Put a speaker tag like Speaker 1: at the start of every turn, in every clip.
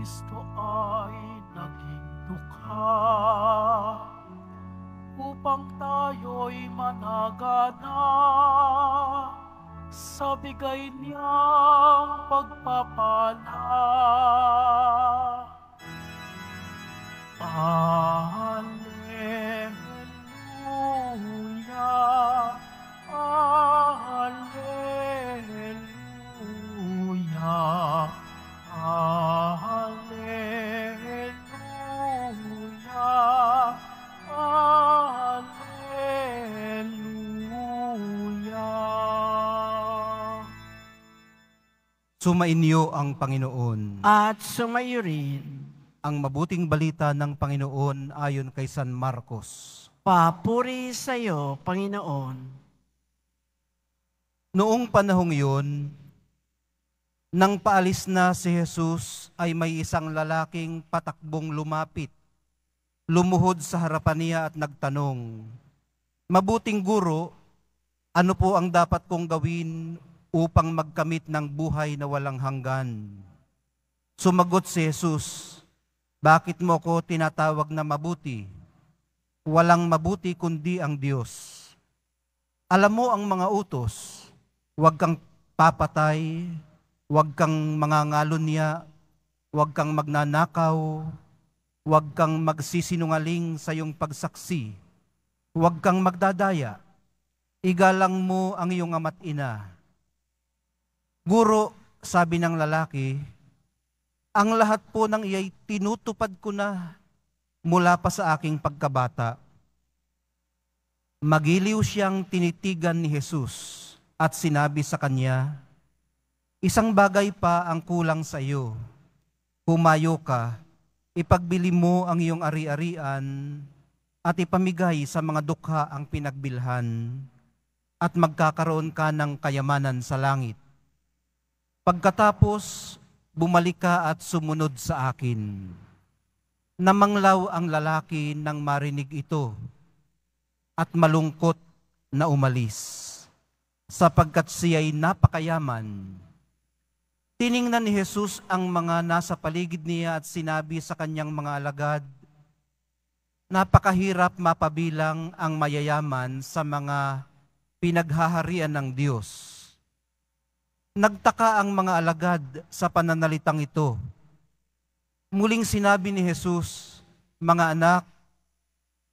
Speaker 1: Kristo ay naging dukha upang tayo'y managana sa bigay niyang pagpapala. Alleluia, Alleluia, Alleluia, Alleluia.
Speaker 2: Sumainyo ang Panginoon.
Speaker 3: At sumayo rin.
Speaker 2: Ang mabuting balita ng Panginoon ayon kay San Marcos.
Speaker 3: Papuri sa iyo, Panginoon.
Speaker 2: Noong panahong iyon, nang paalis na si Jesus ay may isang lalaking patakbong lumapit. Lumuhod sa harapan niya at nagtanong, "Mabuting guro, ano po ang dapat kong gawin upang magkamit ng buhay na walang hanggan?" Sumagot si Jesus, "Bakit mo ko tinatawag na mabuti? Walang mabuti kundi ang Diyos. Alam mo ang mga utos, huwag kang papatay, huwag kang mangangalunya, huwag kang magnanakaw, huwag kang magsisinungaling sa iyong pagsaksi, huwag kang magdadaya, igalang mo ang iyong ama't ina." "Guro," sabi ng lalaki, "ang lahat po ng iya'y tinutupad ko na mula pa sa aking pagkabata." Magiliw siyang tinitigan ni Jesus at sinabi sa kanya, "Isang bagay pa ang kulang sa iyo. Humayo ka, ipagbili mo ang iyong ari-arian at ipamigay sa mga dukha ang pinagbilhan at magkakaroon ka ng kayamanan sa langit. Pagkatapos, bumalik ka at sumunod sa akin." Namanglaw ang lalaki nang marinig ito at malungkot na umalis, sapagkat siya'y napakayaman. Tiningnan ni Jesus ang mga nasa paligid niya at sinabi sa kanyang mga alagad, "Napakahirap mapabilang ang mayayaman sa mga pinaghaharian ng Diyos." Nagtaka ang mga alagad sa pananalitang ito. Muling sinabi ni Jesus, "Mga anak,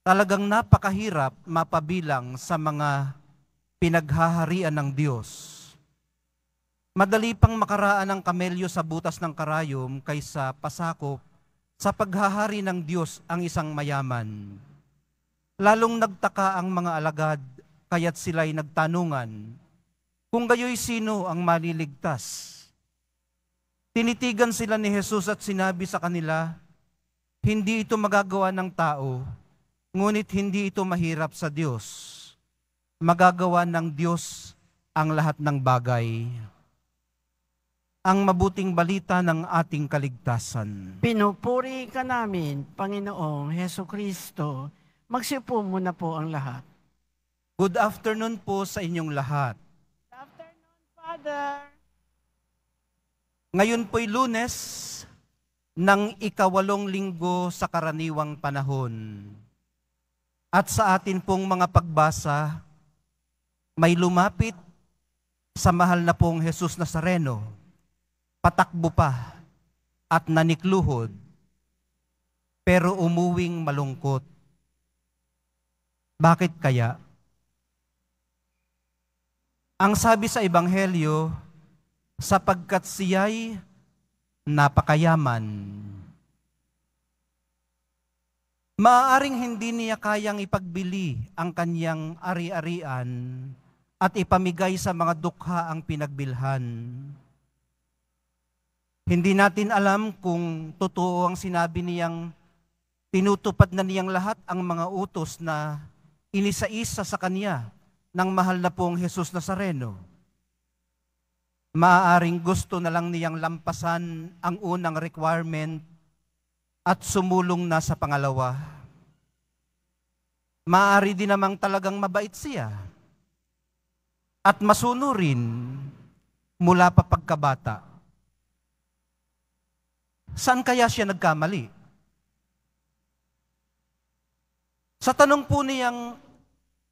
Speaker 2: talagang napakahirap mapabilang sa mga pinaghaharian ng Diyos. Madali pang makaraan ang kamelyo sa butas ng karayom kaysa pasakop sa paghahari ng Diyos ang isang mayaman." Lalong nagtaka ang mga alagad, kaya't sila'y nagtanungan, kung gayo'y sino ang maliligtas. Tinitigan sila ni Jesus at sinabi sa kanila, "Hindi ito magagawa ng tao, ngunit hindi ito mahirap sa Diyos. Magagawa ng Diyos ang lahat ng bagay." Ang mabuting balita ng ating kaligtasan.
Speaker 3: Pinupuri ka namin, Panginoong Heso Kristo. Magsiupo muna po ang lahat.
Speaker 2: Good afternoon po sa inyong lahat.
Speaker 3: Good afternoon, Father.
Speaker 2: Ngayon po'y Lunes ng ika-8 linggo sa karaniwang panahon. At sa atin pong mga pagbasa, may lumapit sa mahal na pong Jesus Nazareno, patakbo pa at nanikluhod, pero umuwing malungkot. Bakit kaya? Ang sabi sa Ebanghelyo, sapagkat siya'y napakayaman. Maaaring hindi niya kayang ipagbili ang kanyang ari-arian at ipamigay sa mga dukha ang pinagbilhan. Hindi natin alam kung totoo ang sinabi niyang tinutupad na niyang lahat ang mga utos na inisa-isa sa kanya ng mahal na pong Jesus Nazareno. Maaaring gusto na lang niyang lampasan ang unang requirement at sumulong na sa pangalawa. Maaari din namang talagang mabait siya at masunurin mula pa pagkabata. Saan kaya siya nagkamali? Sa tanong po niyang,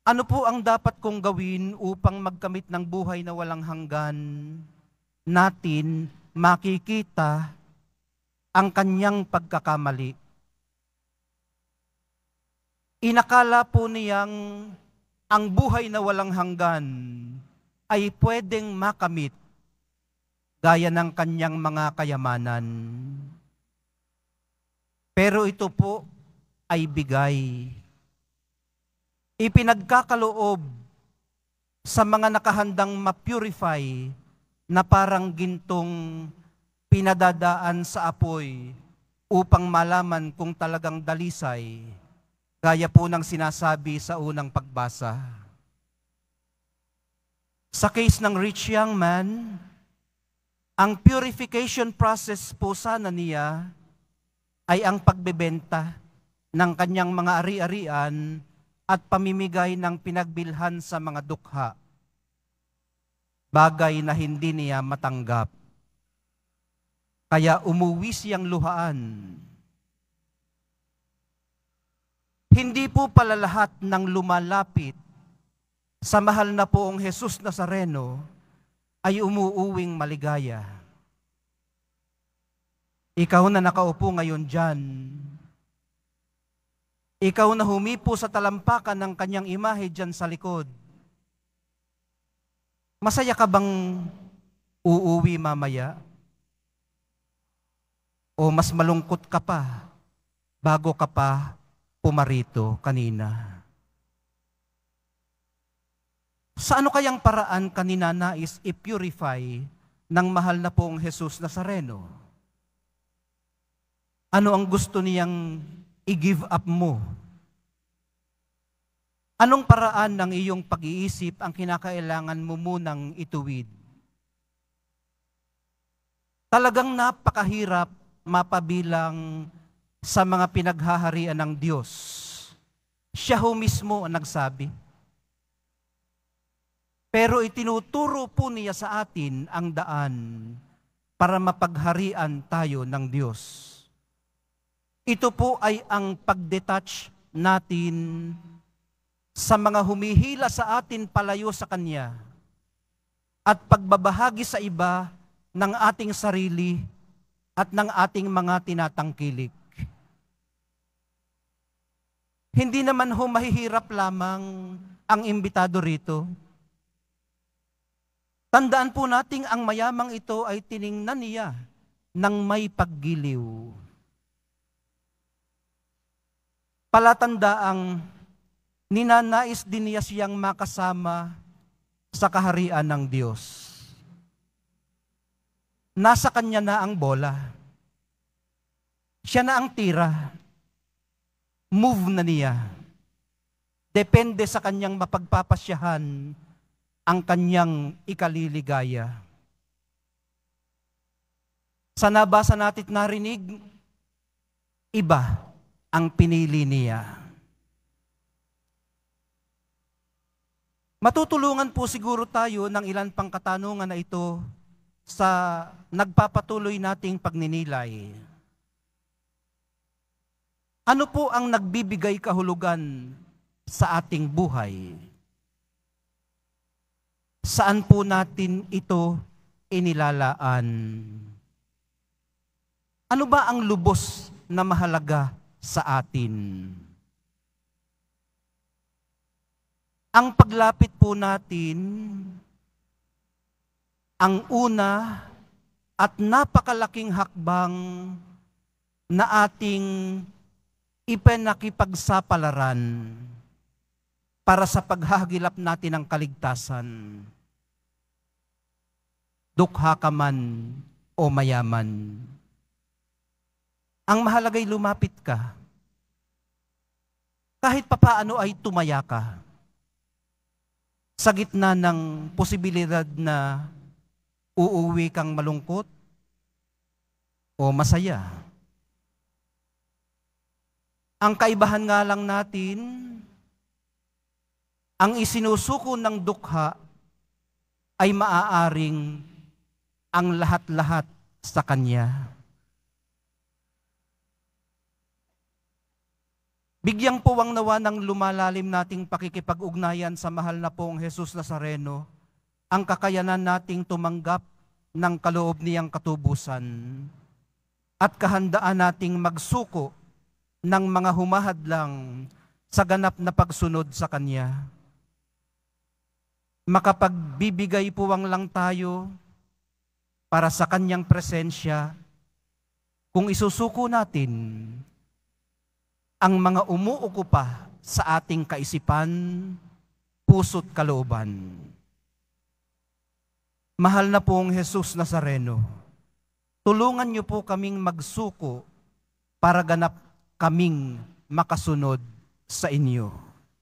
Speaker 2: ano po ang dapat kong gawin upang magkamit ng buhay na walang hanggan, natin makikita ang kanyang pagkakamali. Inakala po niyang ang buhay na walang hanggan ay pwedeng makamit gaya ng kanyang mga kayamanan. Pero ito po ay bigay. Ipinagkakaloob sa mga nakahandang ma-purify na parang gintong pinadadaan sa apoy upang malaman kung talagang dalisay, gaya po ng sinasabi sa unang pagbasa. Sa case ng rich young man, ang purification process po sana niya ay ang pagbebenta ng kanyang mga ari-arian at pamimigay ng pinagbilhan sa mga dukha, bagay na hindi niya matanggap. Kaya umuwi siyang luhaan. Hindi po pala lahat ng lumalapit sa mahal na poong Jesus Nazareno ay umuuwing maligaya. Ikaw na nakaupo ngayon dyan, ikaw na humipo sa talampakan ng kanyang imahe dyan sa likod, masaya ka bang uuwi mamaya? O mas malungkot ka pa bago ka pa pumarito kanina? Sa ano kayang paraan kanina nais i-purify ng mahal na poong Jesus Nazareno? Ano ang gusto niyang i-give up mo? Anong paraan ng iyong pag-iisip ang kinakailangan mo munang ituwid? Talagang napakahirap mapabilang sa mga pinaghaharian ng Diyos. Siya ho mismo ang nagsabi. Pero itinuturo po niya sa atin ang daan para mapagharian tayo ng Diyos. Ito po ay ang pag-detach natin sa mga humihila sa atin palayo sa Kanya at pagbabahagi sa iba ng ating sarili at ng ating mga tinatangkilik. Hindi naman ho mahihirap lamang ang imbitado rito. Tandaan po nating ang mayamang ito ay tiningnan niya ng may paggiliw. Palatandaang ninanais din niya siyang makasama sa kaharian ng Diyos. Nasa kanya na ang bola. Siya na ang tira. Move na niya. Depende sa kanyang mapagpapasyahan ang kanyang ikaliligaya. Sa nabasa natin narinig, iba ang pinili niya. Matutulungan po siguro tayo ng ilan pang katanungan na ito sa nagpapatuloy nating pagninilay. Ano po ang nagbibigay kahulugan sa ating buhay? Saan po natin ito inilalaan? Ano ba ang lubos na mahalaga sa atin? Ang paglapit po natin, ang una at napakalaking hakbang na ating ipinakipagsapalaran para sa paghahagilap natin ng kaligtasan. Dukha ka man o mayaman. Ang mahalagay lumapit ka. Kahit papaano ay tumaya ka. Sa gitna ng posibilidad na uuwi kang malungkot o masaya. Ang kaibahan nga lang natin, ang isinusuko ng dukha ay maaaring ang lahat-lahat sa Kanya. Bigyang puwang nawa ng lumalalim nating pakikipag-ugnayan sa mahal na pong Jesus Nazareno, ang kakayanan nating tumanggap ng kaloob niyang katubusan at kahandaan nating magsuko ng mga humahadlang sa ganap na pagsunod sa Kanya. Makapagbibigay puwang lang tayo para sa Kanyang presensya kung isusuko natin ang mga umuukupa sa ating kaisipan, puso't kalooban. Mahal na pong Jesus Nazareno, tulungan niyo po kaming magsuko para ganap kaming makasunod sa inyo.